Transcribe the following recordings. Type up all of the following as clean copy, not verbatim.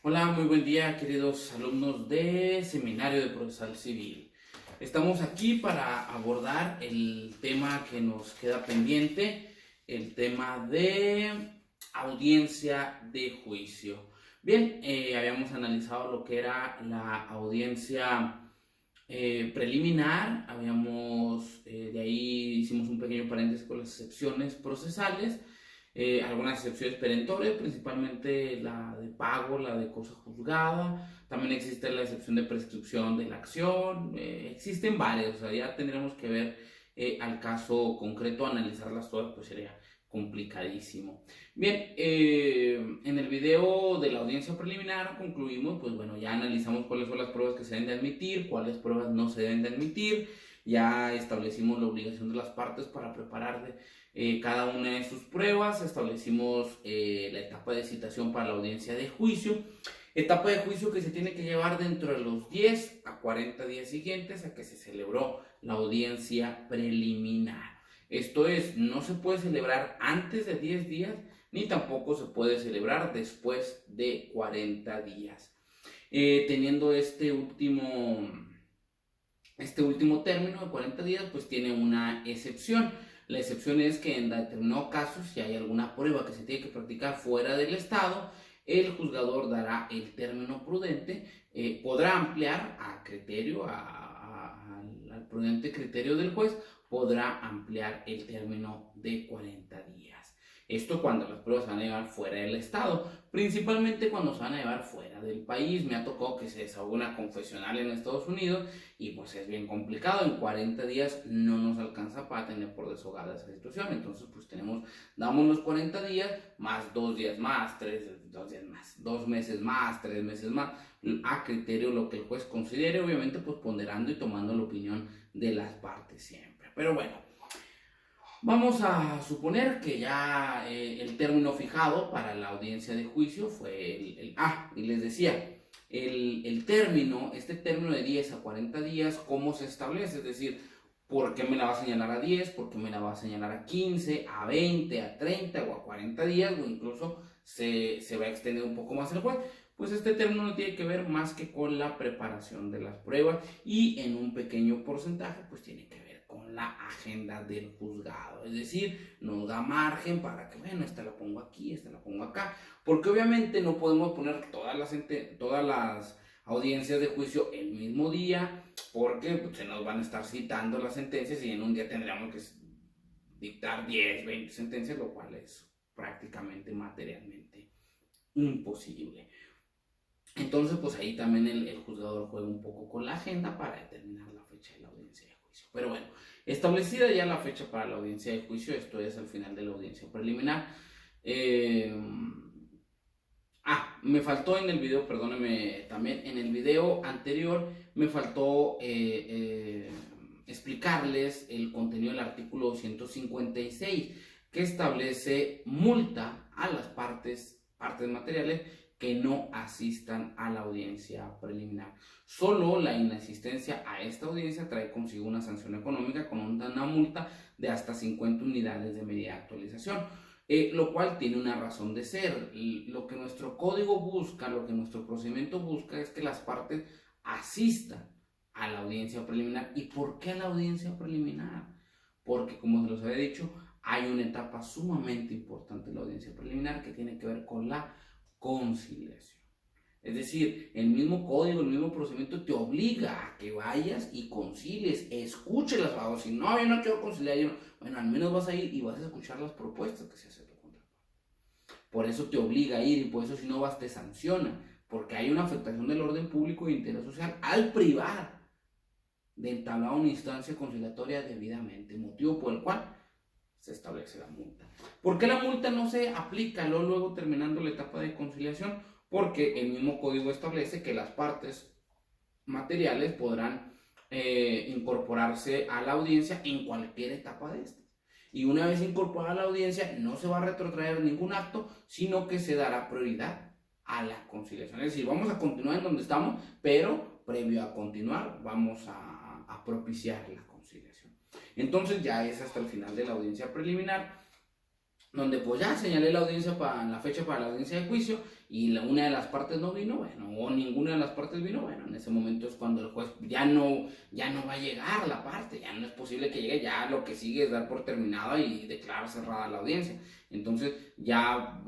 Hola, muy buen día, queridos alumnos de Seminario de Procesal Civil. Estamos aquí para abordar el tema que nos queda pendiente, el tema de audiencia de juicio. Bien, habíamos analizado lo que era la audiencia preliminar, de ahí hicimos un pequeño paréntesis con las excepciones procesales, algunas excepciones perentorias, principalmente la de pago, la de cosa juzgada. También existe la excepción de prescripción de la acción. Existen varias, o sea, ya tendremos que ver al caso concreto, analizarlas todas, pues sería complicadísimo. Bien, en el video de la audiencia preliminar concluimos, pues bueno, ya analizamos cuáles son las pruebas que se deben de admitir, cuáles pruebas no se deben de admitir, ya establecimos la obligación de las partes para preparar cada una de sus pruebas, establecimos la etapa de citación para la audiencia de juicio, etapa de juicio que se tiene que llevar dentro de los 10 a 40 días siguientes a que se celebró la audiencia preliminar. Esto es, no se puede celebrar antes de 10 días, ni tampoco se puede celebrar después de 40 días. Teniendo este último término de 40 días, pues tiene una excepción. La excepción es que en determinado caso, si hay alguna prueba que se tiene que practicar fuera del estado, el juzgador dará el término prudente, podrá ampliar a criterio, al prudente criterio del juez, podrá ampliar el término de 40 días. Esto cuando las pruebas se van a llevar fuera del estado, principalmente cuando se van a llevar fuera del país. Me ha tocado que se desahogue una confesional en Estados Unidos y pues es bien complicado. En 40 días no nos alcanza para tener por desahogada esa situación. Entonces pues damos los 40 días más 2 días más, 2 días más, 2 meses más, 3 meses más, a criterio lo que el juez considere, obviamente pues ponderando y tomando la opinión de las partes siempre. Pero bueno, vamos a suponer que ya el término fijado para la audiencia de juicio fue y les decía, este término de 10 a 40 días, ¿cómo se establece? Es decir, ¿por qué me la va a señalar a 10? ¿Por qué me la va a señalar a 15, a 20, a 30 o a 40 días? O incluso se va a extender un poco más el juez. Pues este término no tiene que ver más que con la preparación de las pruebas y en un pequeño porcentaje pues tiene que ver con la agenda del juzgado. Es decir, nos da margen para que, bueno, esta la pongo aquí, esta la pongo acá, porque obviamente no podemos poner todas las audiencias de juicio el mismo día, porque pues, se nos van a estar citando las sentencias y en un día tendríamos que dictar 10, 20 sentencias, lo cual es prácticamente materialmente imposible. Entonces, pues ahí también el juzgador juega un poco con la agenda para determinar la fecha de la audiencia de juicio. Pero bueno, establecida ya la fecha para la audiencia de juicio, esto es al final de la audiencia preliminar. Me faltó en el video, perdóneme, también en el video anterior me faltó explicarles el contenido del artículo 256 que establece multa a las partes materiales que no asistan a la audiencia preliminar. Solo la inasistencia a esta audiencia trae consigo una sanción económica con una multa de hasta 50 unidades de medida de actualización. Lo cual tiene una razón de ser. Lo que nuestro código busca, lo que nuestro procedimiento busca es que las partes asistan a la audiencia preliminar. ¿Y por qué a la audiencia preliminar? Porque, como se los había dicho, hay una etapa sumamente importante en la audiencia preliminar que tiene que ver con la conciliación. Es decir, el mismo código, el mismo procedimiento te obliga a que vayas y concilies, escuches las palabras. Si no, yo no quiero conciliar, bueno, al menos vas a ir y vas a escuchar las propuestas que se hace tu contraparte. Por eso te obliga a ir y por eso si no vas te sanciona, porque hay una afectación del orden público y de interés social al privar de entablar una instancia conciliatoria debidamente, motivo por el cual se establece la multa. ¿Por qué la multa no se aplica luego terminando la etapa de conciliación? Porque el mismo código establece que las partes materiales podrán incorporarse a la audiencia en cualquier etapa de estas. Y una vez incorporada a la audiencia, no se va a retrotraer ningún acto, sino que se dará prioridad a la conciliación. Es decir, vamos a continuar en donde estamos, pero previo a continuar, vamos a propiciar la conciliación. Entonces ya es hasta el final de la audiencia preliminar donde pues ya señalé la fecha para la audiencia de juicio y una de las partes no vino, bueno, o ninguna de las partes vino, bueno, en ese momento es cuando el juez ya no va a llegar la parte, ya no es posible que llegue, ya lo que sigue es dar por terminada y declarar cerrada la audiencia. Entonces ya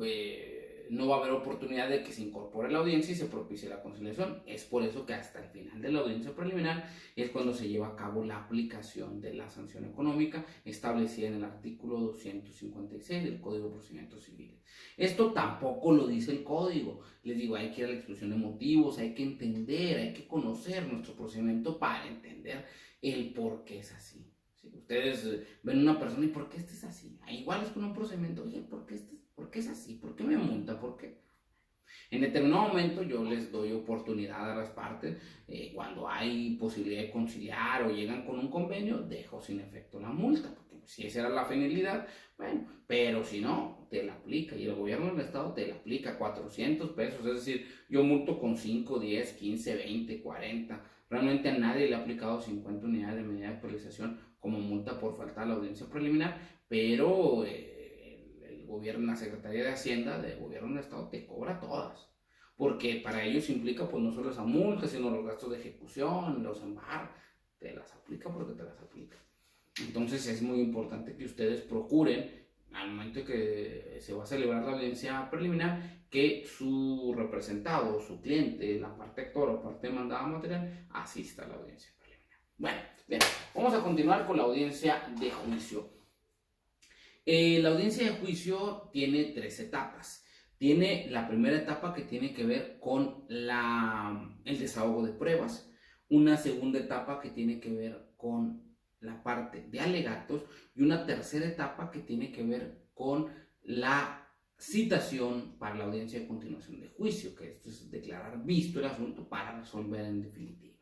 no va a haber oportunidad de que se incorpore la audiencia y se propicie la conciliación. Es por eso que hasta el final de la audiencia preliminar es cuando se lleva a cabo la aplicación de la sanción económica establecida en el artículo 256 del Código de Procedimientos Civiles. Esto tampoco lo dice el código. Les digo, hay que ir a la exposición de motivos, hay que entender, hay que conocer nuestro procedimiento para entender el por qué es así. ¿Sí? Ustedes ven una persona y ¿por qué este es así? Igual es con un procedimiento, oye, ¿por qué es así? ¿Por qué me multa? ¿Por qué? En determinado momento yo les doy oportunidad a las partes, cuando hay posibilidad de conciliar o llegan con un convenio, dejo sin efecto la multa, porque si esa era la finalidad, bueno, pero si no, te la aplica y el gobierno del estado te la aplica 400 pesos, es decir, yo multo con 5, 10, 15, 20, 40, realmente a nadie le ha aplicado 50 unidades de medida de actualización como multa por falta a la audiencia preliminar, pero gobierno, la Secretaría de Hacienda del Gobierno del Estado te cobra todas, porque para ellos implica pues no solo esa multa, sino los gastos de ejecución, los embargos, te las aplica porque te las aplica. Entonces es muy importante que ustedes procuren, al momento que se va a celebrar la audiencia preliminar, que su representado, su cliente, la parte actora o parte demandada material, asista a la audiencia preliminar. Bueno, bien, vamos a continuar con la audiencia de juicio. La audiencia de juicio tiene 3 etapas. Tiene la primera etapa que tiene que ver con el desahogo de pruebas, una segunda etapa que tiene que ver con la parte de alegatos y una tercera etapa que tiene que ver con la citación para la audiencia de continuación de juicio, que esto es declarar visto el asunto para resolver en definitiva.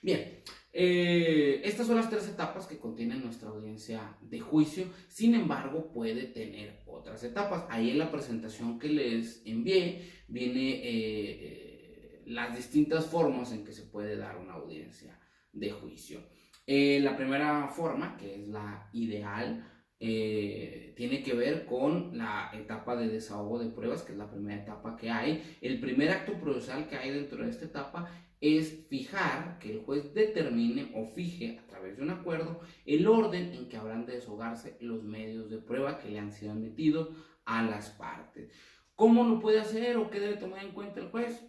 Bien, estas son las 3 etapas que contiene nuestra audiencia de juicio. Sin embargo, puede tener otras etapas. Ahí en la presentación que les envié viene las distintas formas en que se puede dar una audiencia de juicio. La primera forma, que es la ideal, tiene que ver con la etapa de desahogo de pruebas, que es la primera etapa que hay. El primer acto procesal que hay dentro de esta etapa es fijar, que el juez determine o fije a través de un acuerdo el orden en que habrán de deshogarse los medios de prueba que le han sido admitidos a las partes. ¿Cómo lo puede hacer o qué debe tomar en cuenta el juez?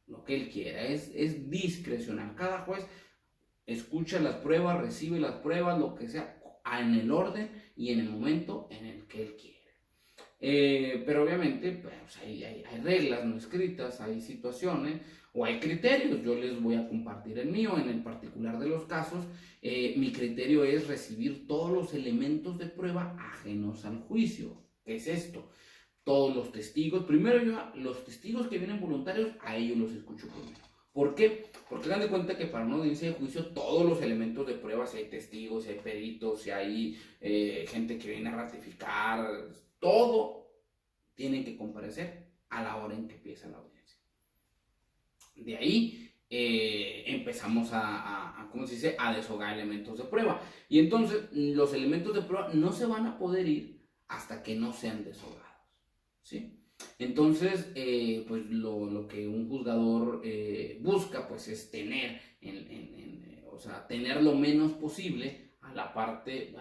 Lo que él quiera, es discrecional. Cada juez escucha las pruebas, recibe las pruebas, lo que sea, en el orden y en el momento en el que él quiere. Pero obviamente pues, hay reglas no escritas, hay situaciones o hay criterios. Yo les voy a compartir el mío. En el particular de los casos, mi criterio es recibir todos los elementos de prueba ajenos al juicio. ¿Qué es esto? Todos los testigos, primero los testigos que vienen voluntarios, a ellos los escucho primero. ¿Por qué? Porque dan de cuenta que para una audiencia de juicio todos los elementos de prueba, si hay testigos, si hay peritos, si hay gente que viene a ratificar, todo tienen que comparecer a la hora en que empieza la audiencia. De ahí empezamos ¿cómo se dice?, a deshogar elementos de prueba. Y entonces los elementos de prueba no se van a poder ir hasta que no sean deshogados, ¿sí? Entonces, pues lo que un juzgador busca, pues es tener, o sea, tener lo menos posible a la parte,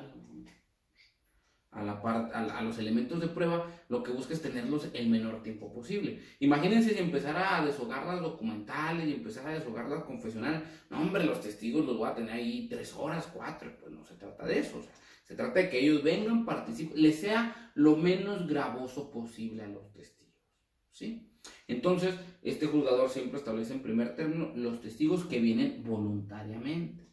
a los elementos de prueba. Lo que busca es tenerlos el menor tiempo posible. Imagínense si empezara a deshogar las documentales y empezara a deshogar las confesionales. No, hombre, los testigos los voy a tener ahí 3 horas, 4, pues no se trata de eso. O sea, se trata de que ellos vengan, participen, les sea lo menos gravoso posible a los testigos, ¿sí? Entonces, este juzgador siempre establece en primer término los testigos que vienen voluntariamente,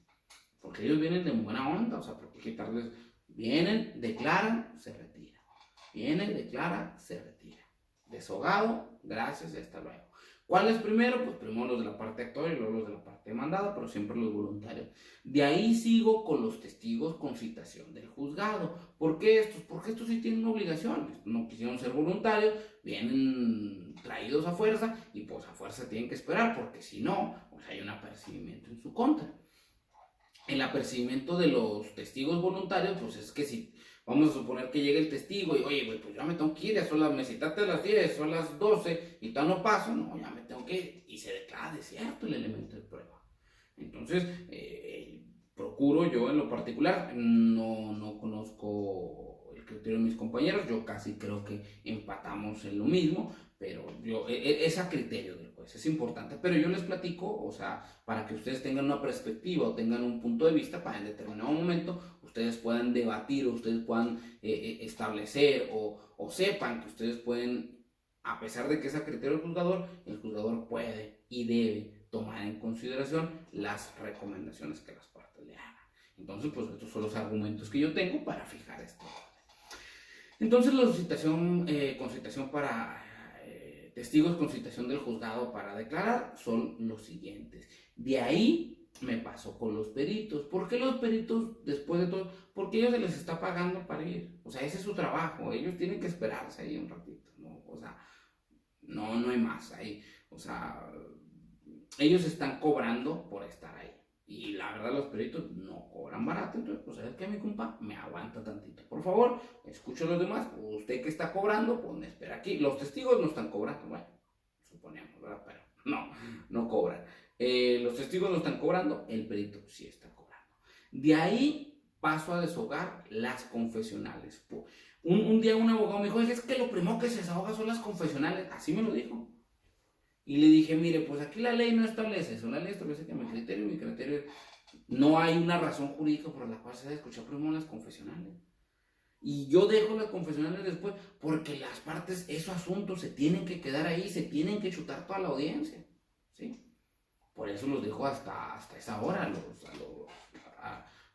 porque ellos vienen de buena onda, o sea, porque quitarles, vienen, declaran, se retiran, vienen, declaran, se retira, deshogado, gracias y hasta luego. ¿Cuáles primero? Pues primero los de la parte actora y luego los de la parte demandada, pero siempre los voluntarios. De ahí sigo con los testigos con citación del juzgado. ¿Por qué estos? Porque estos sí tienen obligaciones. No quisieron ser voluntarios, vienen traídos a fuerza y pues a fuerza tienen que esperar, porque si no, pues hay un apercibimiento en su contra. El apercibimiento de los testigos voluntarios, pues es que si, Vamos a suponer que llega el testigo y, oye, güey, pues ya me tengo que ir, ya son me citaste a las 10, son las 12 y todavía no paso, no, ya me tengo que ir. Y se declara desierto el elemento de prueba. Entonces, procuro yo en lo particular, no conozco el criterio de mis compañeros, yo casi creo que empatamos en lo mismo, pero es a criterio del juez, es importante, pero yo les platico, o sea, para que ustedes tengan una perspectiva o tengan un punto de vista para en determinado momento ustedes puedan debatir o ustedes puedan establecer o sepan que ustedes pueden, a pesar de que es a criterio del el juzgador puede y debe tomar en consideración las recomendaciones que las partes le hagan. Entonces, pues estos son los argumentos que yo tengo para fijar esto. Entonces, la citación, con citación para testigos con citación del juzgado para declarar son los siguientes. De ahí me paso con los peritos. ¿Por qué los peritos, después de todo? Porque ellos se les está pagando para ir. O sea, ese es su trabajo. Ellos tienen que esperarse ahí un ratito, ¿no? O sea, no hay más ahí. O sea, ellos están cobrando por estar ahí. Y la verdad los peritos no cobran barato, entonces pues sabes que mi compa me aguanta tantito. Por favor, escucho a los demás, usted que está cobrando, pues me espera aquí. Los testigos no están cobrando, bueno, suponemos, ¿verdad? Pero no cobran. Los testigos no están cobrando, el perito sí está cobrando. De ahí paso a deshogar las confesionales. Un día un abogado me dijo, es que lo primero que se desahoga son las confesionales, así me lo dijo. Y le dije, mire, pues aquí la ley no establece eso, la ley establece que mi criterio, no hay una razón jurídica por la cual se debe escuchar primero las confesionales. Y yo dejo las confesionales después porque las partes, esos asuntos se tienen que quedar ahí, se tienen que chutar toda la audiencia, ¿sí? Por eso los dejo hasta esa hora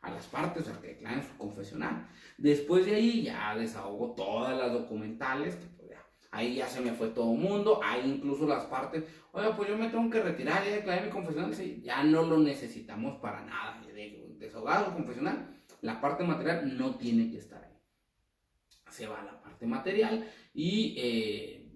a las partes, a que declaren su confesional. Después de ahí ya desahogo todas las documentales, que pues ya, ahí ya se me fue todo el mundo, ahí incluso las partes, oiga, pues yo me tengo que retirar, ya declaré mi confesional, sí, ya no lo necesitamos para nada, desahogado confesional, la parte material no tiene que estar ahí. Se va a la parte material y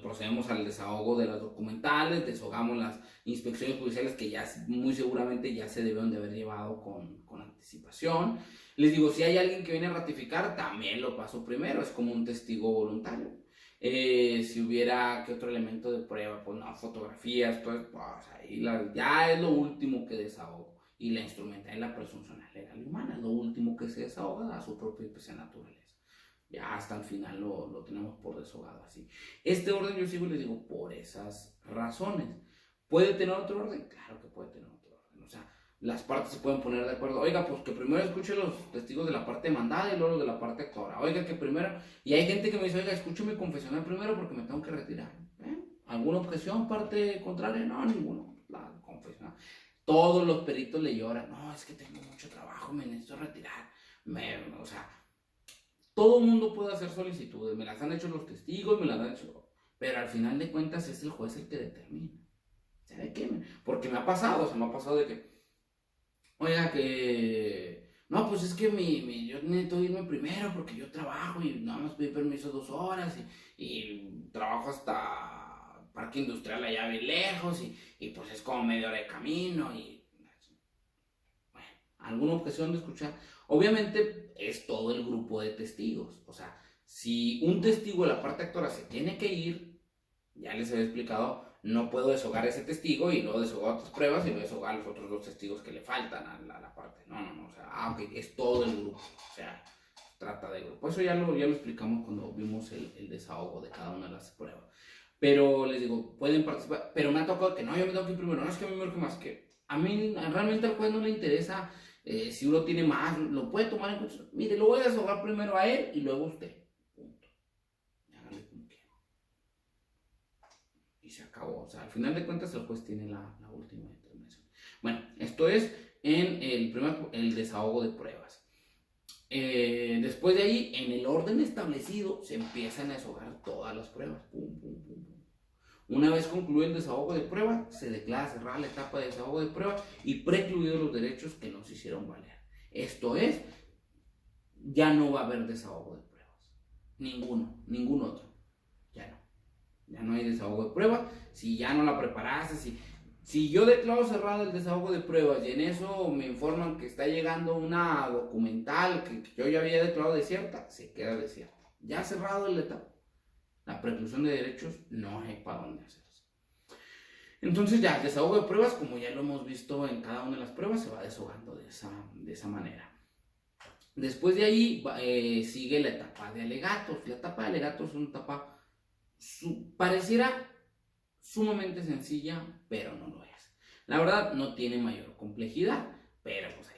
procedemos al desahogo de las documentales, desahogamos las inspecciones judiciales que ya muy seguramente ya se debieron de haber llevado con anticipación. Les digo, si hay alguien que viene a ratificar, también lo paso primero, es como un testigo voluntario. Si hubiera que otro elemento de prueba, pues no, fotografías, pues ahí ya es lo último que desahogo. Y la instrumental y la presunción legal y humana es lo último que se desahoga a su propia especie naturaleza. Ya hasta el final lo tenemos por desahogado así. Este orden yo sigo y les digo por esas razones. ¿Puede tener otro orden? Claro que puede tener otro orden. O sea, las partes se pueden poner de acuerdo. Oiga, pues que primero escuche los testigos de la parte demandada y luego los de la parte actora. Oiga, que primero... Y hay gente que me dice, oiga, escuche mi confesional primero porque me tengo que retirar. ¿Alguna objeción, parte contraria? No, ninguno. La confesional. Todos los peritos le lloran. No, es que tengo mucho trabajo, me necesito retirar. O sea... Todo el mundo puede hacer solicitudes, me las han hecho los testigos, me las han hecho, pero al final de cuentas es el juez el que determina. ¿Sabe qué? Porque me ha pasado, de que, oiga, que, no, pues es que yo necesito irme primero porque yo trabajo y nada más pedí permiso 2 horas y trabajo hasta Parque Industrial allá bien lejos y pues es como media hora de camino y, bueno, alguna objeción de escuchar. Obviamente es todo el grupo de testigos. O sea, si un testigo de la parte actora se tiene que ir, ya les había explicado, no puedo deshogar a ese testigo y luego deshogar otras pruebas y luego deshogar a los otros 2 testigos que le faltan a la parte. No. O sea, ok, es todo el grupo. O sea, trata de grupo. Eso ya lo explicamos cuando vimos el desahogo de cada una de las pruebas. Pero les digo, pueden participar. Pero me ha tocado que no, yo me tengo que ir primero. No, es que a mí me urge más que... A mí realmente al juez no le interesa... si uno tiene más, lo puede tomar en cuenta. Mire, lo voy a desahogar primero a él y luego a usted. Punto. Háganle como quieran. Y se acabó. O sea, al final de cuentas el juez tiene la última determinación. Bueno, esto es en el desahogo de pruebas. Después de ahí, en el orden establecido, se empiezan a desahogar todas las pruebas. Pum. Una vez concluido el desahogo de prueba, se declara cerrada la etapa de desahogo de prueba y precluidos los derechos que nos hicieron valer. Esto es, ya no va a haber desahogo de pruebas. Ningún otro. Ya no hay desahogo de prueba. Si ya no la preparaste, Si yo declaro cerrado el desahogo de pruebas y en eso me informan que está llegando una documental que yo ya había declarado desierta, se queda desierta. Ya cerrado el etapa. La preclusión de derechos no hay para dónde hacerse. Entonces ya, el desahogo de pruebas, como ya lo hemos visto en cada una de las pruebas, se va desahogando de esa manera. Después de ahí sigue la etapa de alegatos. La etapa de alegatos es una etapa, pareciera sumamente sencilla, pero no lo es. La verdad, no tiene mayor complejidad, pero pues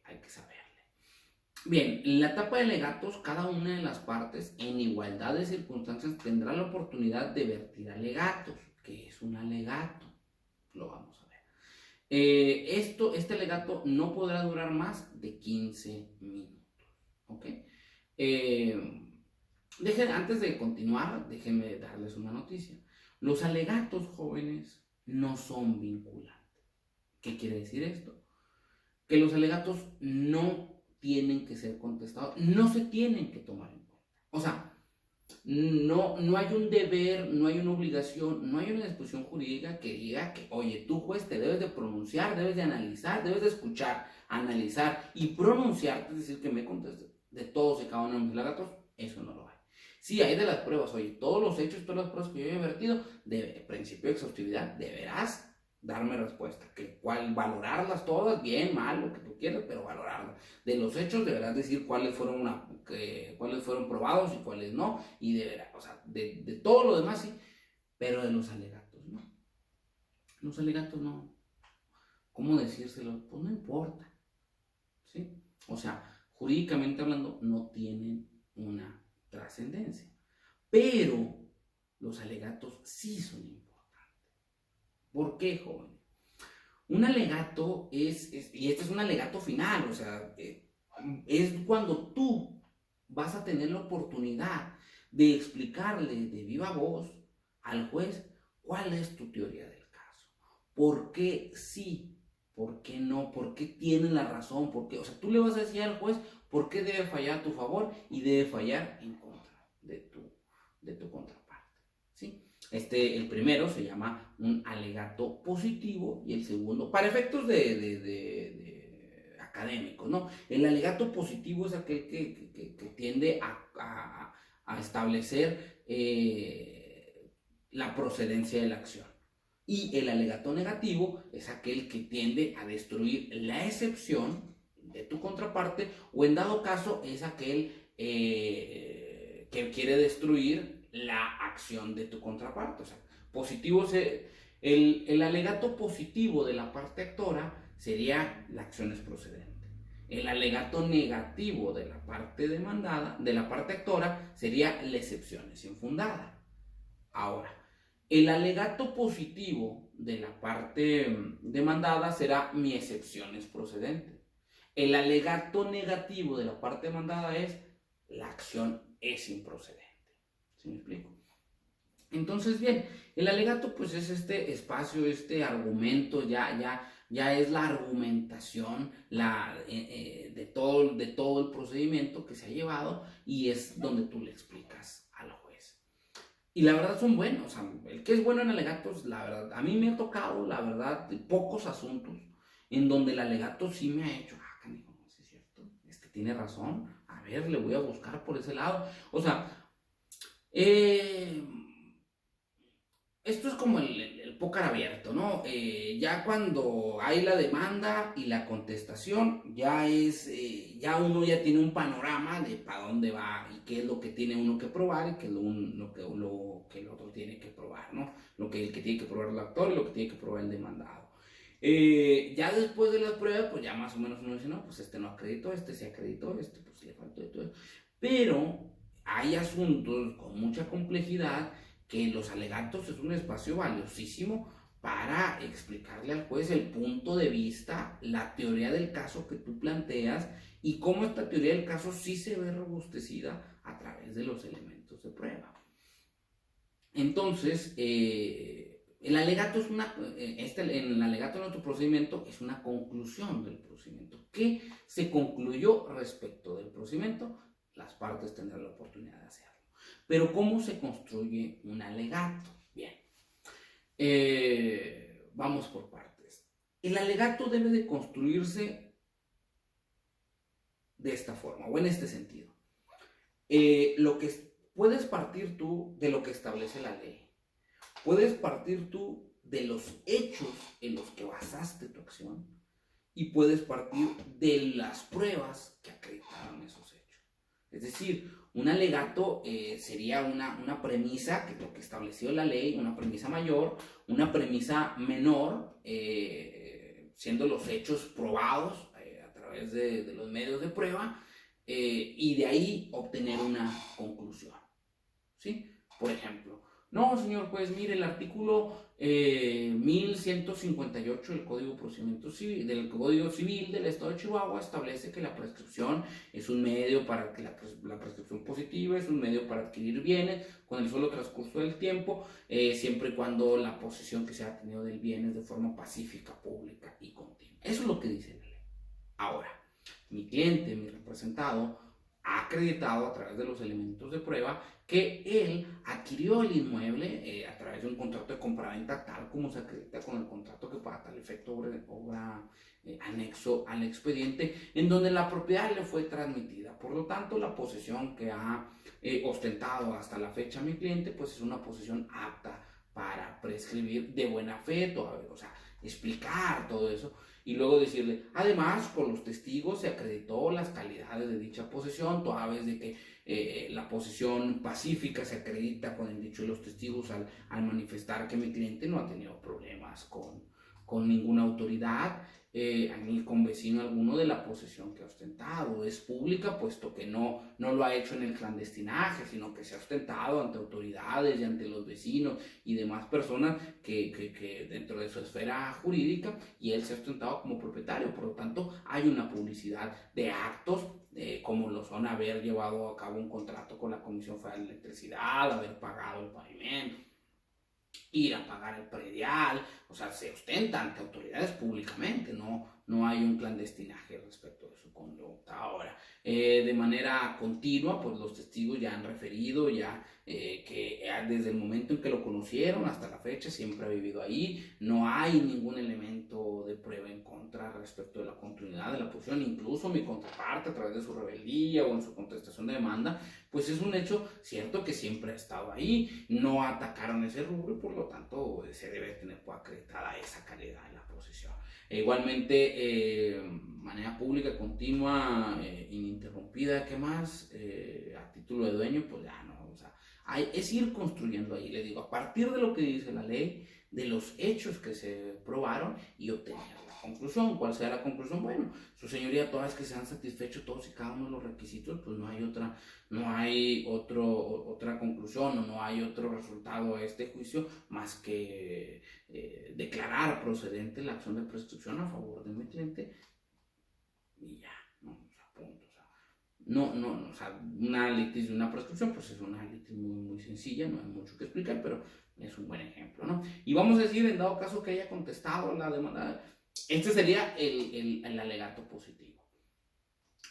hay que saberle. Bien, en la etapa de alegatos, cada una de las partes, en igualdad de circunstancias, tendrá la oportunidad de vertir alegatos. ¿Qué es un alegato? Lo vamos a ver. Este alegato no podrá durar más de 15 minutos. ¿Ok? Antes de continuar, déjenme darles una noticia. Los alegatos, jóvenes, no son vinculantes. ¿Qué quiere decir esto? Que los alegatos no tienen que ser contestados, no se tienen que tomar en cuenta. O sea, no hay un deber, no hay una obligación, no hay una disposición jurídica que diga que, oye, tú juez te debes de pronunciar, debes de analizar, debes de escuchar, analizar y pronunciarte, es decir, que me contestes de todos y cada uno de mis alegatos. Eso no lo hay. Sí, hay de las pruebas, oye, todos los hechos, todas las pruebas que yo he vertido, de principio de exhaustividad, deberás darme respuesta, valorarlas todas, bien, mal, lo que tú quieras, pero valorarlas. De los hechos deberás decir cuáles fueron probados y cuáles no, y deberás, o sea, de todo lo demás sí, pero de los alegatos no. Los alegatos no. ¿Cómo decírselo? Pues no importa, ¿sí? O sea, jurídicamente hablando, no tienen una trascendencia, pero los alegatos sí son importantes. ¿Por qué, joven? Un alegato y este es un alegato final, o sea, es cuando tú vas a tener la oportunidad de explicarle de viva voz al juez cuál es tu teoría del caso. ¿Por qué sí? ¿Por qué no? ¿Por qué tiene la razón? ¿Por qué? O sea, tú le vas a decir al juez por qué debe fallar a tu favor y debe fallar en contra de tu contraparte, ¿sí? El primero se llama un alegato positivo y el segundo, para efectos de académicos, ¿no? El alegato positivo es aquel que tiende a establecer la procedencia de la acción. Y el alegato negativo es aquel que tiende a destruir la excepción de tu contraparte, o en dado caso es aquel que quiere destruir la acción de tu contraparte. O sea, el alegato positivo de la parte actora sería la acción es procedente. El alegato negativo de la parte demandada, de la parte actora, sería la excepción es infundada. Ahora, el alegato positivo de la parte demandada será mi excepción es procedente. El alegato negativo de la parte demandada es la acción es improcedente. ¿Sí me explico? Entonces, bien, el alegato pues es este espacio, este argumento, ya es la argumentación de todo el procedimiento que se ha llevado, y es donde tú le explicas al juez. Y la verdad son buenos, o sea, el que es bueno en alegatos, la verdad, a mí me ha tocado, la verdad, pocos asuntos en donde el alegato sí me ha hecho, canijo, no es cierto, tiene razón, a ver, le voy a buscar por ese lado. O sea, esto es como el póker abierto, ¿no? Ya cuando hay la demanda y la contestación, ya uno ya tiene un panorama de para dónde va y qué es lo que tiene uno que probar y qué es lo que el otro tiene que probar, ¿no? El que tiene que probar el actor y lo que tiene que probar el demandado. Ya después de la prueba, pues ya más o menos uno dice, no, pues no acreditó, sí acreditó, pues le faltó de todo. Pero hay asuntos con mucha complejidad que los alegatos es un espacio valiosísimo para explicarle al juez el punto de vista, la teoría del caso que tú planteas y cómo esta teoría del caso sí se ve robustecida a través de los elementos de prueba. Entonces, el alegato en el alegato de nuestro procedimiento es una conclusión del procedimiento. ¿Qué se concluyó respecto del procedimiento? Las partes tendrán la oportunidad de hacerlo. Pero ¿cómo se construye un alegato? Bien. vamos por partes. El alegato debe de construirse de esta forma, o en este sentido. Lo que puedes partir tú de lo que establece la ley. Puedes partir tú de los hechos en los que basaste tu acción y puedes partir de las pruebas que acreditaron esos hechos. Es decir, un alegato sería una premisa, que es lo que estableció la ley, una premisa mayor, una premisa menor, siendo los hechos probados a través de los medios de prueba, y de ahí obtener una conclusión, ¿sí? Por ejemplo, no, señor juez, mire, el artículo 1158 del Código Civil del Estado de Chihuahua establece que la prescripción es un medio para que la prescripción positiva es un medio para adquirir bienes con el solo transcurso del tiempo, siempre y cuando la posesión que se ha tenido del bien es de forma pacífica, pública y continua. Eso es lo que dice la ley. Ahora, mi cliente, mi representado, ha acreditado a través de los elementos de prueba que él adquirió el inmueble a través de un contrato de compraventa, tal como se acredita con el contrato que para tal efecto obra anexo al expediente, en donde la propiedad le fue transmitida. Por lo tanto, la posesión que ha ostentado hasta la fecha mi cliente, pues es una posesión apta para prescribir de buena fe, todavía, o sea, explicar todo eso. Y luego decirle, además, con los testigos se acreditó las calidades de dicha posesión, toda vez de que la posesión pacífica se acredita con el dicho de los testigos al manifestar que mi cliente no ha tenido problemas con ninguna autoridad, ni con vecino alguno de la posesión que ha ostentado. Es pública, puesto que no lo ha hecho en el clandestinaje, sino que se ha ostentado ante autoridades y ante los vecinos y demás personas que dentro de su esfera jurídica, y él se ha ostentado como propietario. Por lo tanto, hay una publicidad de actos, como lo son haber llevado a cabo un contrato con la Comisión Federal de Electricidad, haber pagado el pavimento, ir a pagar el predial, o sea, se ostenta ante autoridades públicamente, no hay un clandestinaje respecto de su conducta. Ahora, de manera continua, pues los testigos ya han referido que desde el momento en que lo conocieron hasta la fecha siempre ha vivido ahí, no hay ningún elemento de prueba en contra respecto de la continuidad de la posición. Incluso mi contraparte, a través de su rebeldía o en su contestación de demanda, pues es un hecho cierto que siempre ha estado ahí, no atacaron ese rubro y por lo tanto se debe tener acreditada esa calidad en la posesión. Igualmente, manera pública, continua, ininterrumpida, ¿qué más? A título de dueño, pues ya no, o sea, es ir construyendo ahí, le digo, a partir de lo que dice la ley, de los hechos que se probaron y obtener la conclusión. ¿Cuál sea la conclusión? Bueno, su señoría, todas que se han satisfecho todos y cada uno de los requisitos, pues no hay otra conclusión o no hay otro resultado a este juicio más que declarar procedente la acción de prescripción a favor de mi cliente y ya, ¿no? O sea, punto. O sea, una litis de una prescripción, pues es una litis muy sencilla, no hay mucho que explicar, pero es un buen ejemplo, ¿no? Y vamos a decir, en dado caso que haya contestado la demanda, este sería el alegato positivo.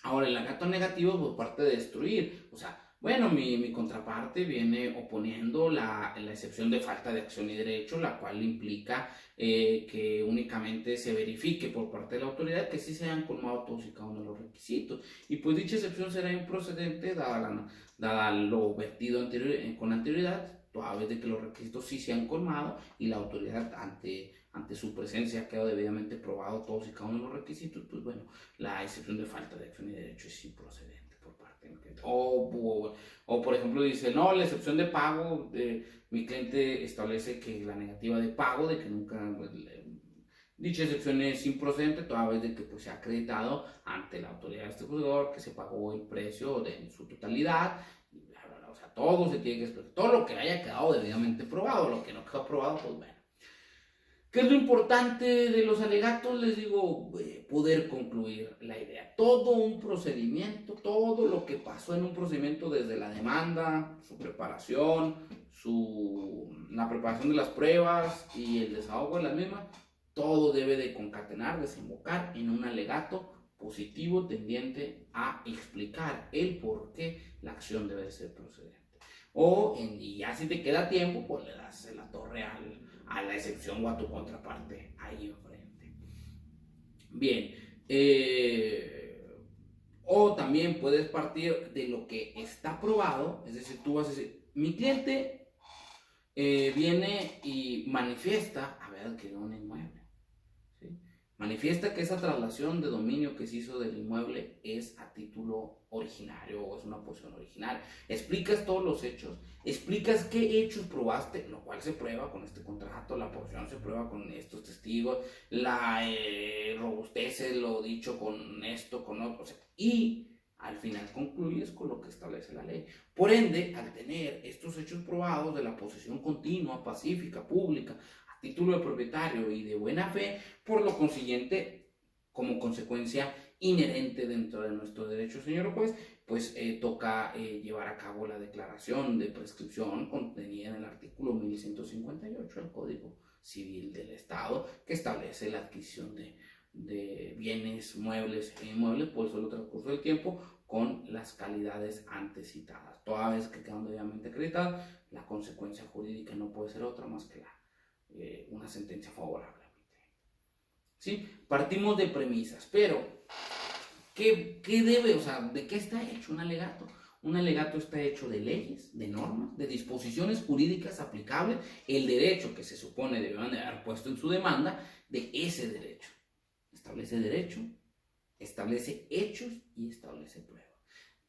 Ahora, el alegato negativo por parte de destruir, o sea, bueno, mi contraparte viene oponiendo la excepción de falta de acción y derecho, la cual implica que únicamente se verifique por parte de la autoridad que sí se han colmado todos y cada uno de los requisitos. Y pues dicha excepción será improcedente dada lo vertido con anterioridad, toda vez de que los requisitos sí se han colmado y la autoridad ante su presencia ha quedado debidamente probado todos y cada uno de los requisitos, pues bueno, la excepción de falta de acción y derecho es improcedente por parte del cliente. O por ejemplo dice, no, la excepción de pago, mi cliente establece que la negativa de pago, de que nunca, pues, dicha excepción es improcedente toda vez de que pues, se ha acreditado ante la autoridad de este juzgador que se pagó el precio en su totalidad. O sea, todo se tiene que explicar, todo lo que haya quedado debidamente probado, lo que no quedó probado, pues bueno. ¿Qué es lo importante de los alegatos? Les digo, poder concluir la idea. Todo un procedimiento, todo lo que pasó en un procedimiento desde la demanda, su preparación, la preparación de las pruebas y el desahogo de las mismas, todo debe de concatenar, desembocar en un alegato positivo tendiente a explicar el por qué la acción debe ser procedente. Y ya si te queda tiempo, pues le das la torre a la excepción o a tu contraparte ahí enfrente. Bien, o también puedes partir de lo que está probado, es decir, tú vas a decir, mi cliente viene y manifiesta haber adquirido un inmueble. ¿Sí? Manifiesta que esa traslación de dominio que se hizo del inmueble es a título originario o es una posesión original. Explicas todos los hechos, explicas qué hechos probaste, lo cual se prueba con este contrato, la posesión se prueba con estos testigos, la robusteces lo dicho con esto, con otro, o sea, y al final concluyes con lo que establece la ley. Por ende, al tener estos hechos probados de la posesión continua, pacífica, pública, a título de propietario y de buena fe, por lo consiguiente, como consecuencia inherente dentro de nuestro derecho, señor juez, pues toca llevar a cabo la declaración de prescripción contenida en el artículo 1158 del Código Civil del Estado, que establece la adquisición de bienes muebles e inmuebles por el solo transcurso del tiempo con las calidades antes citadas. Toda vez que quedan debidamente acreditadas, la consecuencia jurídica no puede ser otra más que una sentencia favorable. ¿Sí? Partimos de premisas, pero ¿qué debe, o sea, de qué está hecho un alegato? Un alegato está hecho de leyes, de normas, de disposiciones jurídicas aplicables, el derecho que se supone debieron de haber puesto en su demanda, de ese derecho. Establece derecho, establece hechos y establece pruebas.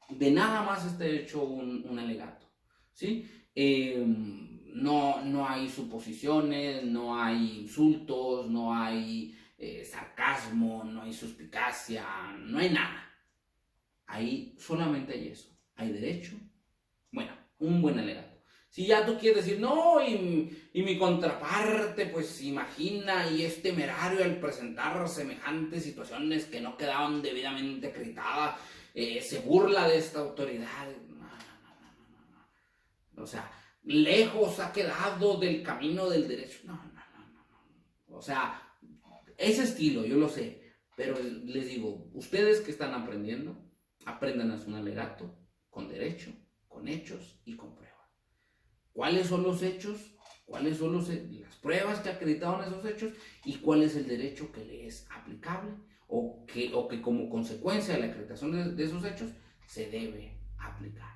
De nada más está hecho un alegato, ¿sí? No hay suposiciones, no hay insultos, no hay sarcasmo, no hay suspicacia, no hay nada. Ahí solamente hay eso. Hay derecho, bueno, un buen alegato. Si ya tú quieres decir, no, y mi contraparte, pues imagina y es temerario al presentar semejantes situaciones que no quedaban debidamente acreditadas, se burla de esta autoridad. No. O sea, lejos ha quedado del camino del derecho. No. O sea, ese estilo, yo lo sé, pero les digo, ustedes que están aprendiendo, aprendan a hacer un alegato con derecho, con hechos y con pruebas. ¿Cuáles son los hechos? ¿Cuáles son las pruebas que acreditaron esos hechos? ¿Y cuál es el derecho que le es aplicable? O que como consecuencia de la acreditación de esos hechos se debe aplicar.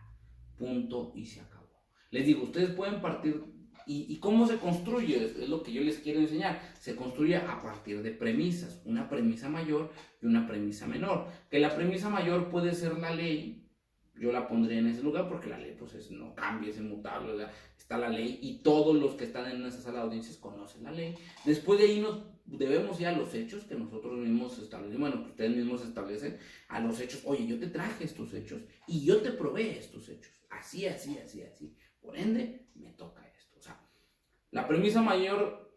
Punto y se acabó. Les digo, ustedes pueden partir. ¿Y cómo se construye? Es lo que yo les quiero enseñar. Se construye a partir de premisas. Una premisa mayor y una premisa menor. Que la premisa mayor puede ser la ley. Yo la pondría en ese lugar porque la ley pues no cambia, es inmutable, o sea, está la ley y todos los que están en esa sala de audiencias conocen la ley. Después de ahí nos debemos ir a los hechos que nosotros mismos establecemos, bueno, que ustedes mismos establecen, a los hechos. Oye, yo te traje estos hechos y yo te probé estos hechos, así. Por ende, me toca esto. O sea, la premisa mayor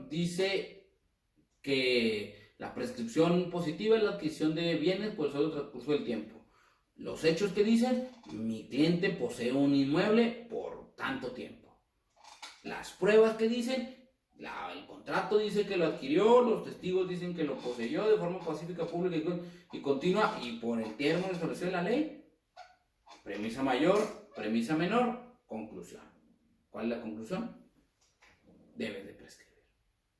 dice que la prescripción positiva es la adquisición de bienes por el solo transcurso del tiempo. Los hechos que dicen, mi cliente posee un inmueble por tanto tiempo. Las pruebas que dicen, el contrato dice que lo adquirió, los testigos dicen que lo poseyó de forma pacífica, pública y continua y por el término establecido en la ley. Premisa mayor, premisa menor, conclusión. ¿Cuál es la conclusión? Debe de prescribir.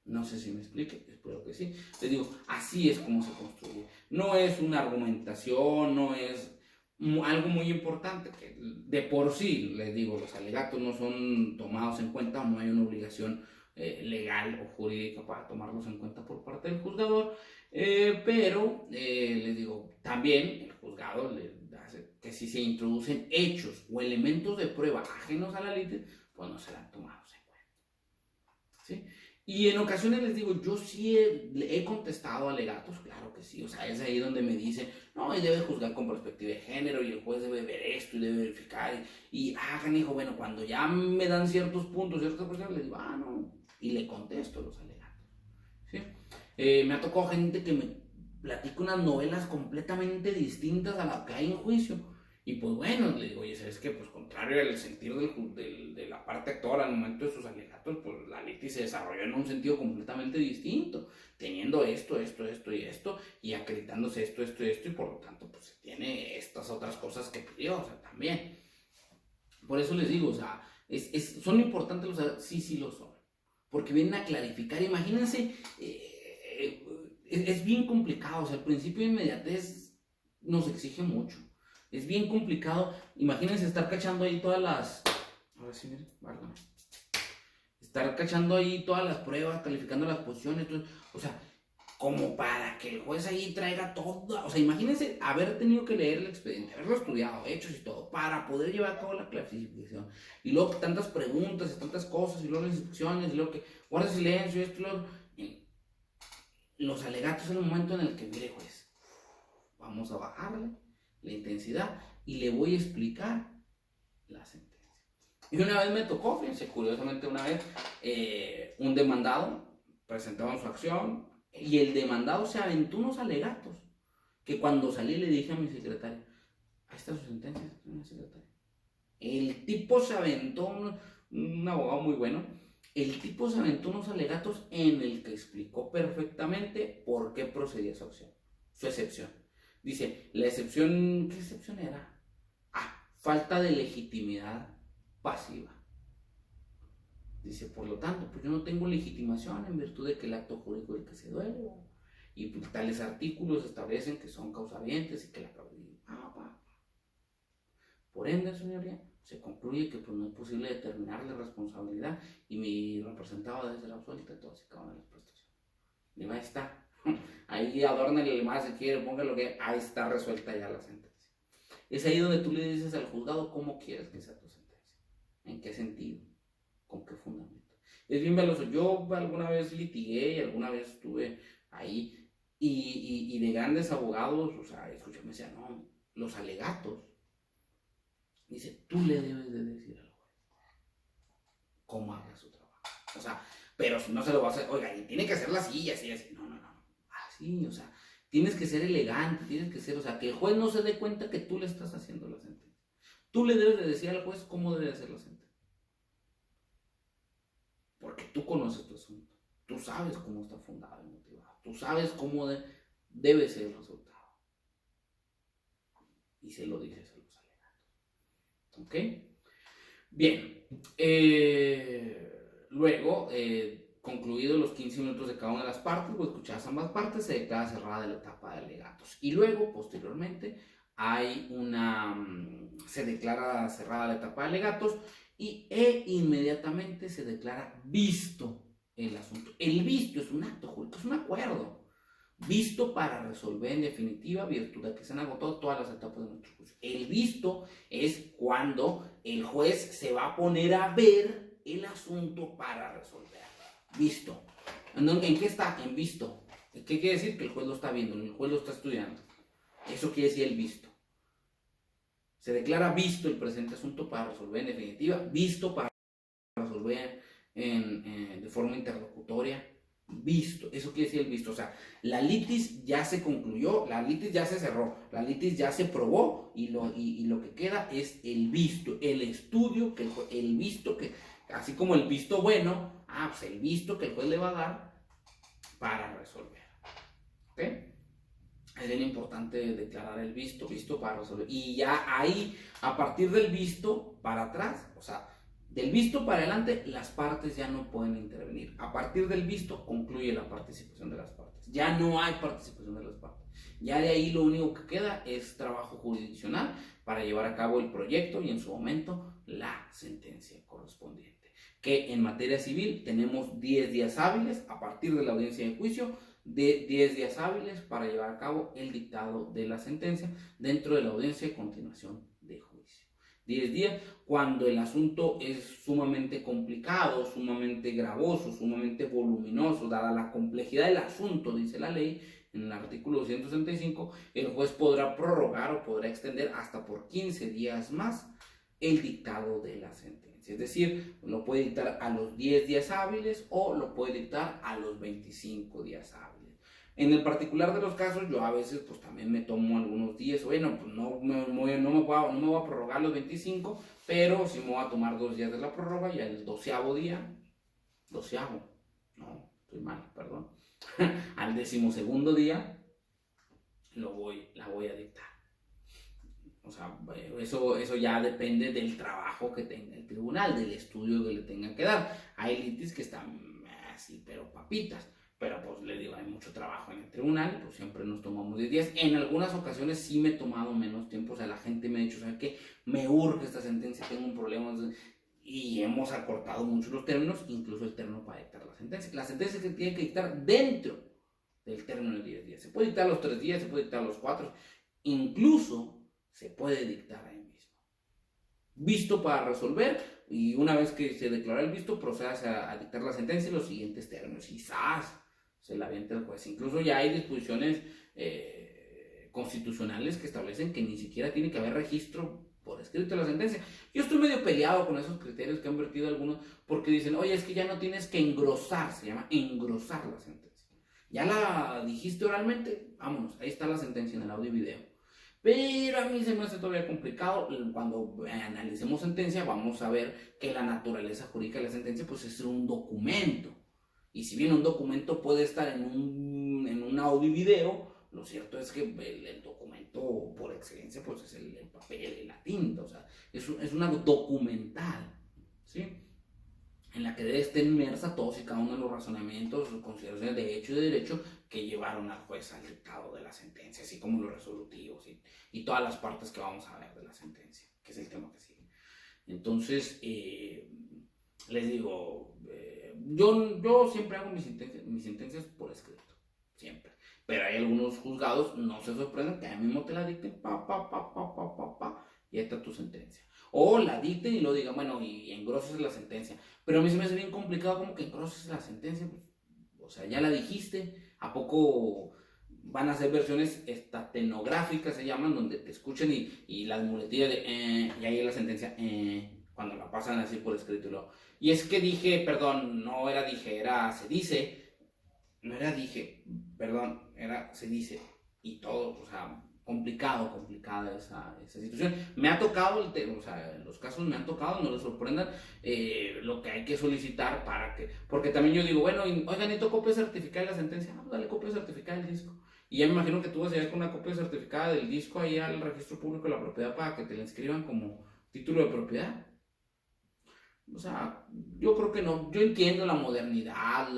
No sé si me explique, espero que sí. Les digo, así es como se construye. No es una argumentación, no es algo muy importante, que de por sí, les digo, los alegatos no son tomados en cuenta, no hay una obligación legal o jurídica para tomarlos en cuenta por parte del juzgador, pero les digo, también el juzgado le hace que si se introducen hechos o elementos de prueba ajenos a la ley, pues no serán tomados en cuenta. ¿Sí? Y en ocasiones les digo, yo sí he contestado alegatos, claro que sí, o sea, es ahí donde me dicen, no, y debe juzgar con perspectiva de género, y el juez debe ver esto, y debe verificar, y hijo, bueno, cuando ya me dan ciertos puntos, ciertas cuestiones, les digo, no, y le contesto los alegatos, ¿sí? Me ha tocado gente que me platica unas novelas completamente distintas a las que hay en juicio, y pues bueno, le digo, oye, ¿sabes qué? Pues contrario al sentir de la parte actora al momento de sus alegatos, pues la litis se desarrolló en un sentido completamente distinto, teniendo esto, y acreditándose esto, y por lo tanto, pues se tiene estas otras cosas que pidió, o sea, también. Por eso les digo, o sea, ¿Son importantes los? Sí lo son. Porque vienen a clarificar. Imagínense, es bien complicado. O sea, el principio de inmediatez nos exige mucho. Es bien complicado. Imagínense estar cachando ahí todas las. Ahora sí, miren, válgame. Estar cachando ahí todas las pruebas, calificando las posiciones. O sea, como para que el juez ahí traiga todo. O sea, imagínense haber tenido que leer el expediente, haberlo estudiado, hechos y todo, para poder llevar a cabo la clasificación. Y luego tantas preguntas y tantas cosas, y luego las instrucciones, y luego que guarda silencio, esto y lo otro. Los alegatos es el momento en el que, mire, juez, vamos a bajarle la intensidad y le voy a explicar la sentencia. Y una vez me tocó, fíjense, curiosamente una vez, un demandado presentaba su acción y el demandado se aventó unos alegatos que cuando salí le dije a mi secretaria, ahí está su sentencia, señora secretaria. El tipo se aventó, un abogado muy bueno, el tipo se aventó unos alegatos en el que explicó perfectamente por qué procedía su acción, su excepción. Dice, la excepción, ¿qué excepción era? Falta de legitimidad pasiva. Dice, por lo tanto, pues yo no tengo legitimación en virtud de que el acto jurídico del que se duele, y pues, tales artículos establecen que son causavientes y que la Por ende, señoría, se concluye que pues, no es posible determinar la responsabilidad y mi representado debe ser absuelto de todas y cada una de las prestaciones. Y ahí está. Ahí adórnale más si quiere, póngalo que ahí está resuelta ya la sentencia. Es ahí donde tú le dices al juzgado cómo quieres que sea tu sentencia. ¿En qué sentido? ¿Con qué fundamento? Es bien veloso. Yo alguna vez litigué y alguna vez estuve ahí y de grandes abogados, o sea, escuché, me decían, no, los alegatos. Dice, tú le debes de decir al juez cómo haga su trabajo. O sea, pero si no se lo va a hacer, oiga, y tiene que hacerla así, así, así. No. Así, o sea, tienes que ser elegante, tienes que ser, o sea, que el juez no se dé cuenta que tú le estás haciendo la sentencia. Tú le debes de decir al juez cómo debe hacer la sentencia. Porque tú conoces tu asunto. Tú sabes cómo está fundado y motivado. Tú sabes cómo debe ser el resultado. Y se lo dices a los alegatos. ¿Ok? Bien. Luego, concluidos los 15 minutos de cada una de las partes, o escuchadas ambas partes, se declara cerrada la etapa de alegatos. Y luego, posteriormente, se declara cerrada la etapa de alegatos e inmediatamente se declara visto el asunto. El visto es un acto jurídico, es un acuerdo visto para resolver en definitiva, virtud de que se han agotado todas las etapas de nuestro juicio. El visto es cuando el juez se va a poner a ver el asunto para resolver. Visto. ¿En qué está? En visto. ¿Qué quiere decir? Que el juez lo está viendo, el juez lo está estudiando. Eso quiere decir el visto. Se declara visto el presente asunto para resolver en definitiva, visto para resolver de forma interlocutoria. Visto, eso quiere decir el visto, o sea, la litis ya se concluyó, la litis ya se cerró, la litis ya se probó y lo que queda es el visto, el estudio, el visto, que así como el visto bueno, pues el visto que el juez le va a dar para resolver. ¿Ok? Es bien importante declarar el visto para resolver. Y ya ahí, a partir del visto para atrás, o sea, del visto para adelante, las partes ya no pueden intervenir. A partir del visto, concluye la participación de las partes. Ya no hay participación de las partes. Ya de ahí lo único que queda es trabajo jurisdiccional para llevar a cabo el proyecto y en su momento la sentencia correspondiente. Que en materia civil tenemos 10 días hábiles a partir de la audiencia de juicio, de 10 días hábiles para llevar a cabo el dictado de la sentencia dentro de la audiencia de continuación de juicio. 10 días cuando el asunto es sumamente complicado, sumamente gravoso, sumamente voluminoso, dada la complejidad del asunto, dice la ley en el artículo 265, el juez podrá prorrogar o podrá extender hasta por 15 días más el dictado de la sentencia. Es decir, lo puede dictar a los 10 días hábiles o lo puede dictar a los 25 días hábiles. En el particular de los casos, yo a veces pues también me tomo algunos días, bueno, pues no me voy a prorrogar los 25, pero sí me voy a tomar 2 días de la prórroga y el 12º día, no, estoy mal, perdón, al 12º día la voy a dictar. O sea, eso ya depende del trabajo que tenga el tribunal, del estudio que le tenga que dar. Hay litis que están así, pero papitas. Pero pues le digo, hay mucho trabajo en el tribunal, pues siempre nos tomamos 10 días. En algunas ocasiones sí me he tomado menos tiempo, o sea, la gente me ha dicho, ¿sabes qué? Me urge esta sentencia, tengo un problema. Y hemos acortado mucho los términos, incluso el término para dictar la sentencia. La sentencia se tiene que dictar dentro del término de 10 días. Se puede dictar los 3 días, se puede dictar los 4, incluso se puede dictar ahí mismo. Visto para resolver, y una vez que se declara el visto, procedas a dictar la sentencia en los siguientes términos. Y ¡zas! Se la avienta el juez. Incluso ya hay disposiciones constitucionales que establecen que ni siquiera tiene que haber registro por escrito de la sentencia. Yo estoy medio peleado con esos criterios que han vertido algunos, porque dicen, oye, es que ya no tienes que engrosar, se llama engrosar la sentencia. Ya la dijiste oralmente, vámonos, ahí está la sentencia en el audio y video. Pero a mí se me hace todavía complicado. Cuando analicemos sentencia, vamos a ver que la naturaleza jurídica de la sentencia pues es un documento. Y si bien un documento puede estar en un audio y video, lo cierto es que el documento por excelencia pues es el papel y la tinta. O sea, es una documental, ¿sí? En la que debe estar inmersa todos y cada uno de los razonamientos, consideraciones de hecho y de derecho que llevaron al juez al dictado de la sentencia, así como los resolutivos y todas las partes que vamos a ver de la sentencia, que es el tema que sigue. Entonces, les digo, yo siempre hago mis sentencias por escrito, siempre. Pero hay algunos juzgados, no se sorprendan, que a mí mismo te la dicten, y ahí está tu sentencia. O la dicten y lo digan, bueno, y engroses la sentencia. Pero a mí se me hace bien complicado como que engroses la sentencia. Pues, o sea, ya la dijiste. ¿A poco van a hacer versiones estenográficas, se llaman, donde te escuchen y las muletillas de y ahí la sentencia, cuando la pasan así por escrito? Y es que dije, perdón, no era dije, era se dice. No era dije, perdón, era se dice. Y todo, o sea, complicada esa situación. Me ha tocado, o sea, en los casos me han tocado, no les sorprendan, lo que hay que solicitar para que, porque también yo digo, bueno, oigan, necesito copia certificada de la sentencia, dale copia certificada del disco. Y ya me imagino que tú vas a ir con una copia certificada del disco ahí al registro público de la propiedad para que te la inscriban como título de propiedad. O sea, yo creo que no, yo entiendo la modernidad,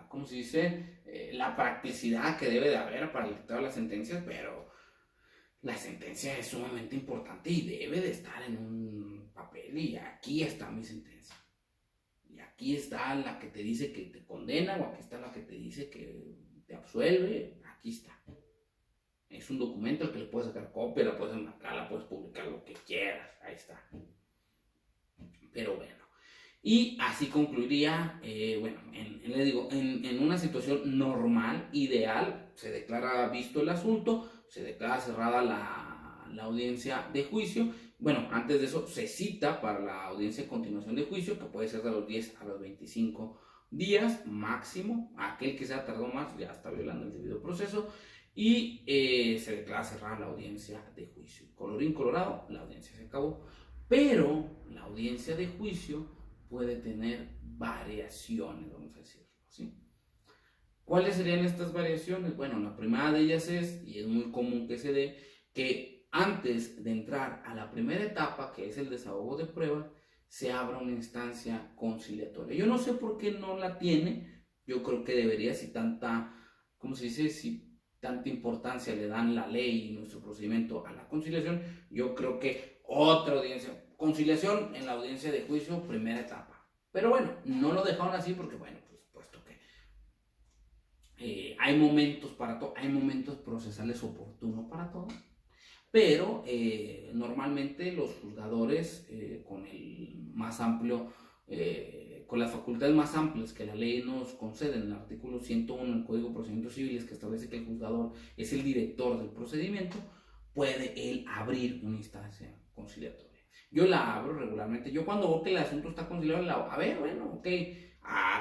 ¿cómo se dice? La practicidad que debe de haber para el dictado de las sentencias, pero la sentencia es sumamente importante y debe de estar en un papel, y aquí está mi sentencia. Y aquí está la que te dice que te condena, o aquí está la que te dice que te absuelve, aquí está. Es un documento al que le puedes sacar copia, la puedes enmarcar, la puedes publicar, lo que quieras, ahí está. Pero bueno. Y así concluiría, bueno, les digo, en una situación normal, ideal, se declara visto el asunto, se declara cerrada la audiencia de juicio. Bueno, antes de eso se cita para la audiencia de continuación de juicio, que puede ser de los 10 a los 25 días máximo. Aquel que se ha tardado más ya está violando el debido proceso. Y se declara cerrada la audiencia de juicio. Colorín colorado, la audiencia se acabó. Pero la audiencia de juicio puede tener variaciones, vamos a decirlo, ¿sí? ¿Cuáles serían estas variaciones? Bueno, la primera de ellas es, y es muy común que se dé, que antes de entrar a la primera etapa, que es el desahogo de pruebas, se abra una instancia conciliatoria. Yo no sé por qué no la tiene. Yo creo que debería, si tanta, ¿cómo se dice? Si tanta importancia le dan la ley y nuestro procedimiento a la conciliación, yo creo que otra audiencia, conciliación en la audiencia de juicio, primera etapa. Pero bueno, no lo dejaron así porque, bueno, pues puesto que hay momentos para todo, hay momentos procesales oportunos para todo, pero normalmente los juzgadores con el más amplio, con las facultades más amplias que la ley nos concede en el artículo 101 del Código de Procedimientos Civiles, que establece que el juzgador es el director del procedimiento, puede él abrir una instancia conciliatoria. Yo la abro regularmente. Yo cuando veo que el asunto está conciliado, a ver, bueno, ok,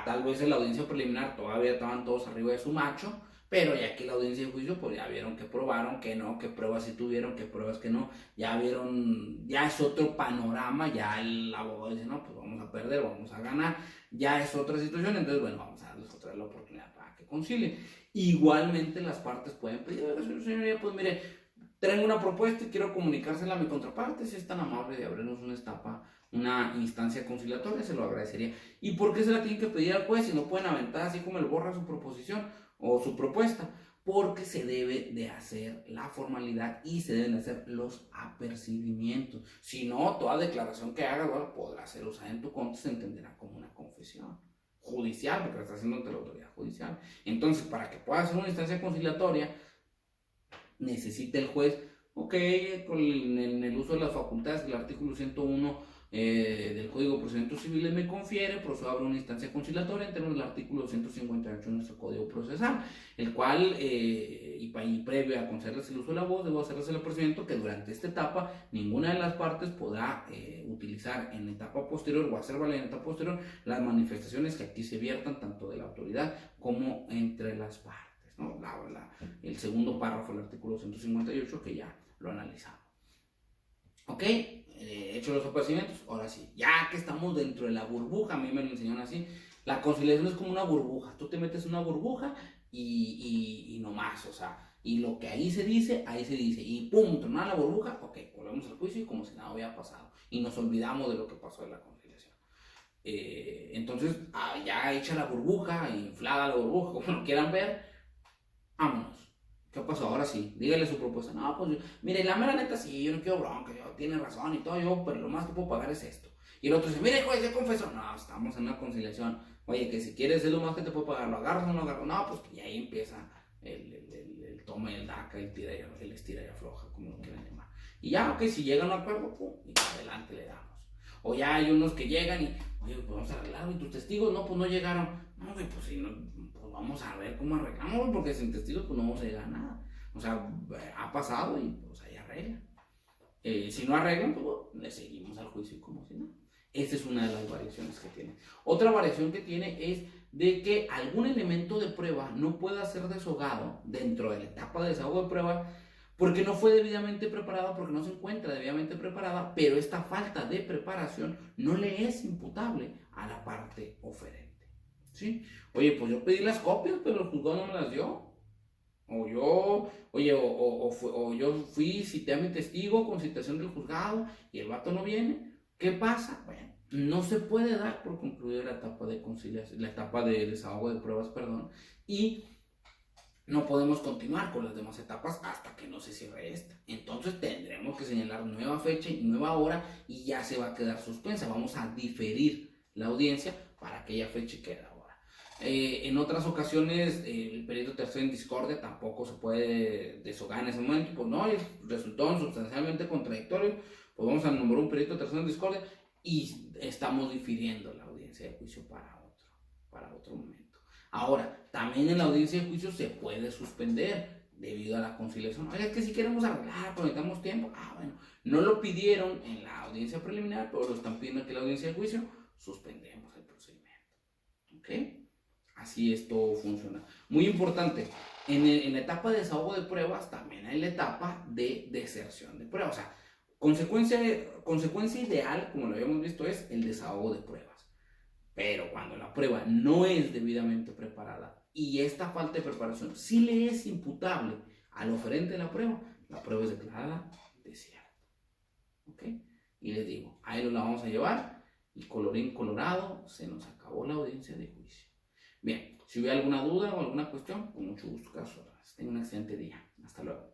tal vez en la audiencia preliminar todavía estaban todos arriba de su macho, pero ya que la audiencia de juicio, pues ya vieron que probaron, que no, que pruebas sí tuvieron, que pruebas que no, ya vieron, ya es otro panorama, ya el abogado dice, no, pues vamos a perder, vamos a ganar, ya es otra situación, entonces bueno, vamos a darles otra vez la oportunidad para que concilien. Igualmente las partes pueden pedir, señoría, pues mire, Traigo una propuesta y quiero comunicársela a mi contraparte. Si es tan amable de abrirnos una instancia conciliatoria, se lo agradecería. ¿Y por qué se la tienen que pedir al juez si no pueden aventar así como el borra su proposición o su propuesta? Porque se debe de hacer la formalidad y se deben de hacer los apercibimientos. Si no, toda declaración que hagas, bueno, podrá ser usada en tu contra, se entenderá como una confesión judicial, porque la está haciendo ante la autoridad judicial. Entonces, para que pueda hacer una instancia conciliatoria, necesita el juez, ok, en el uso de las facultades del artículo 101 del Código de Procedimientos Civiles me confiere, procedo a abrir una instancia conciliatoria en términos del artículo 158 de nuestro Código Procesal, el cual, y previo a concederles el uso de la voz, debo hacerles el apercibimiento que durante esta etapa ninguna de las partes podrá utilizar en etapa posterior o hacer valer en etapa posterior las manifestaciones que aquí se viertan tanto de la autoridad como entre las partes. ¿No? El segundo párrafo del artículo 158 que ya lo analizamos. Ok, hecho los apercibimientos, ahora sí, ya que estamos dentro de la burbuja, a mí me lo enseñaron así, la conciliación es como una burbuja, tú te metes en una burbuja y no más, o sea, y lo que ahí se dice, y pum, tornar la burbuja, ok, volvemos al juicio y como si nada hubiera pasado, y nos olvidamos de lo que pasó en la conciliación. Entonces, ya hecha la burbuja, inflada la burbuja, como lo quieran ver, vámonos. ¿Qué pasó? Ahora sí, dígale su propuesta. No, pues, mire, la mera neta sí, yo no quiero bronca, tiene razón y todo, pero lo más que puedo pagar es esto. Y el otro dice, mire, juez, ya confesó. No, estamos en una conciliación. Oye, que si quieres es lo más que te puedo pagar, lo agarras o no lo agarras. No, pues y ahí empieza el toma y el daca, el estira y afloja, como lo quieran llamar. Y ya, ok, si llegan a un acuerdo, pum, y adelante le damos. O ya hay unos que llegan y, oye, pues vamos a arreglarlo, y tus testigos, no, pues no llegaron. No, pues si no, pues vamos a ver cómo arreglamos, porque sin testigos, pues no vamos a llegar a nada. O sea, ha pasado y pues ahí arreglan. Si no arreglan, pues le seguimos al juicio como si no. Esta es una de las variaciones que tiene. Otra variación que tiene es de que algún elemento de prueba no pueda ser deshogado dentro de la etapa de desahogo de prueba porque no fue debidamente preparada, porque no se encuentra debidamente preparada, pero esta falta de preparación no le es imputable a la parte oferente. ¿Sí? Oye, pues yo pedí las copias, pero el juzgado no me las dio. O yo fui, cité a mi testigo con citación del juzgado y el vato no viene. ¿Qué pasa? Bueno, no se puede dar por concluida la etapa de conciliación, la etapa de desahogo de pruebas, perdón, y no podemos continuar con las demás etapas hasta que no se cierre esta. Entonces tendremos que señalar nueva fecha y nueva hora y ya se va a quedar suspensa. Vamos a diferir la audiencia para aquella fecha y queda ahora. En otras ocasiones el perito tercero en discordia tampoco se puede deshogar en ese momento, pues no, resultó sustancialmente contradictorio, pues vamos a nombrar un perito tercero en discordia y estamos difiriendo la audiencia de juicio para otro momento. Ahora, también en la audiencia de juicio se puede suspender debido a la conciliación. Oye, es que si queremos arreglar, pero necesitamos tiempo. Bueno, no lo pidieron en la audiencia preliminar, pero lo están pidiendo aquí en la audiencia de juicio, suspendemos el procedimiento. ¿Ok? Así esto funciona. Muy importante, en la etapa de desahogo de pruebas también hay la etapa de deserción de pruebas. O sea, consecuencia ideal, como lo habíamos visto, es el desahogo de pruebas. Pero cuando la prueba no es debidamente preparada y esta falta de preparación sí le es imputable al oferente de la prueba es declarada desierta. ¿Ok? Y les digo, ahí la vamos a llevar y colorín colorado, se nos acabó la audiencia de juicio. Bien, si hubiera alguna duda o alguna cuestión, con mucho gusto, caso. Tengan un excelente día. Hasta luego.